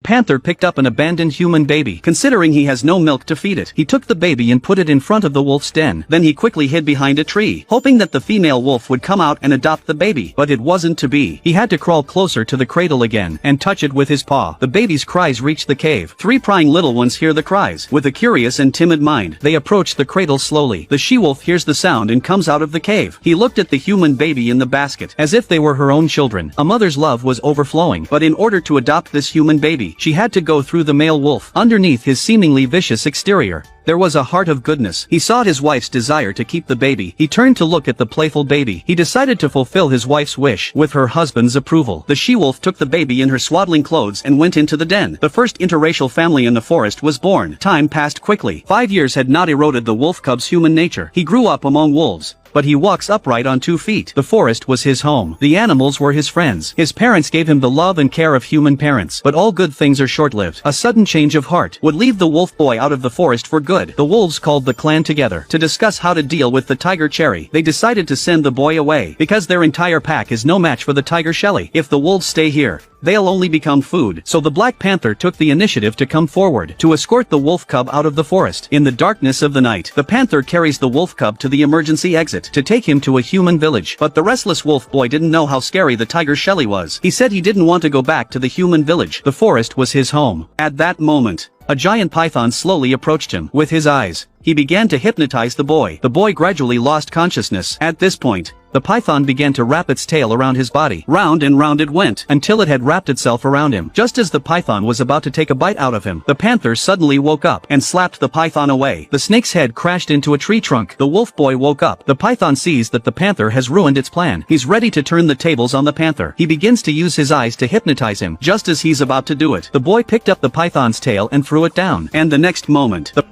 panther picked up an abandoned human baby. Considering he has no milk to feed it, he took the baby and put it in front of the wolf's den. Then he quickly hid behind a tree, hoping that the female wolf would come out and adopt the baby. But it wasn't to be. He had to crawl closer to the cradle again and touch it with his paw. The baby's cries reached the cave. Three prying little ones hear the cries. With a curious and timid mind, they approach the cradle slowly. The she-wolf hears the sound and comes out of the cave. He looked at the human baby in the basket, as if they were her own children. A mother's love was overflowing, but in order to adopt this human baby, she had to go through the male wolf. Underneath his seemingly vicious exterior, there was a heart of goodness. He saw his wife's desire to keep the baby. He turned to look at the playful baby. He decided to fulfill his wife's wish. With her husband's approval, the she-wolf took the baby in her swaddling clothes and went into the den. The first interracial family in the forest was born. Time passed quickly. 5 years had not eroded the wolf cub's human nature. He grew up among wolves, but he walks upright on 2 feet. The forest was his home. The animals were his friends. His parents gave him the love and care of human parents. But all good things are short-lived. A sudden change of heart would leave the wolf boy out of the forest for good. The wolves called the clan together to discuss how to deal with the tiger Cherry. They decided to send the boy away because their entire pack is no match for the tiger Shelly. If the wolves stay here, they'll only become food. So the Black Panther took the initiative to come forward to escort the wolf cub out of the forest. In the darkness of the night, the panther carries the wolf cub to the emergency exit to take him to a human village. But the restless wolf boy didn't know how scary the tiger Shelly was. He said he didn't want to go back to the human village. The forest was his home. At that moment, a giant python slowly approached him. With his eyes, he began to hypnotize the boy. The boy gradually lost consciousness. At this point, the python began to wrap its tail around his body. Round and round it went, until it had wrapped itself around him. Just as the python was about to take a bite out of him, the panther suddenly woke up and slapped the python away. The snake's head crashed into a tree trunk. The wolf boy woke up. The python sees that the panther has ruined its plan. He's ready to turn the tables on the panther. He begins to use his eyes to hypnotize him. Just as he's about to do it, the boy picked up the python's tail and threw it down. And the next moment, the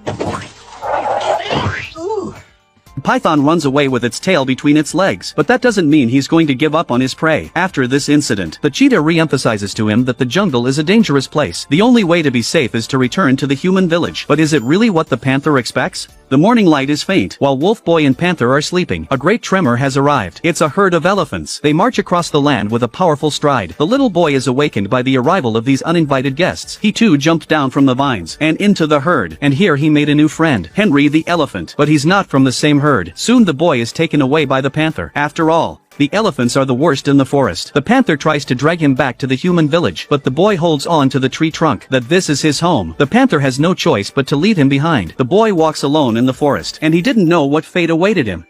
python runs away with its tail between its legs. But that doesn't mean he's going to give up on his prey. After this incident, the cheetah re-emphasizes to him that the jungle is a dangerous place. The only way to be safe is to return to the human village. But is it really what the panther expects? The morning light is faint. While Wolf Boy and Panther are sleeping, a great tremor has arrived. It's a herd of elephants. They march across the land with a powerful stride. The little boy is awakened by the arrival of these uninvited guests. He too jumped down from the vines and into the herd. And here he made a new friend, Henry the elephant. But he's not from the same herd. Soon the boy is taken away by the panther. After all, the elephants are the worst in the forest. The panther tries to drag him back to the human village, but the boy holds on to the tree trunk, that this is his home. The panther has no choice but to leave him behind. The boy walks alone in the forest, and he didn't know what fate awaited him.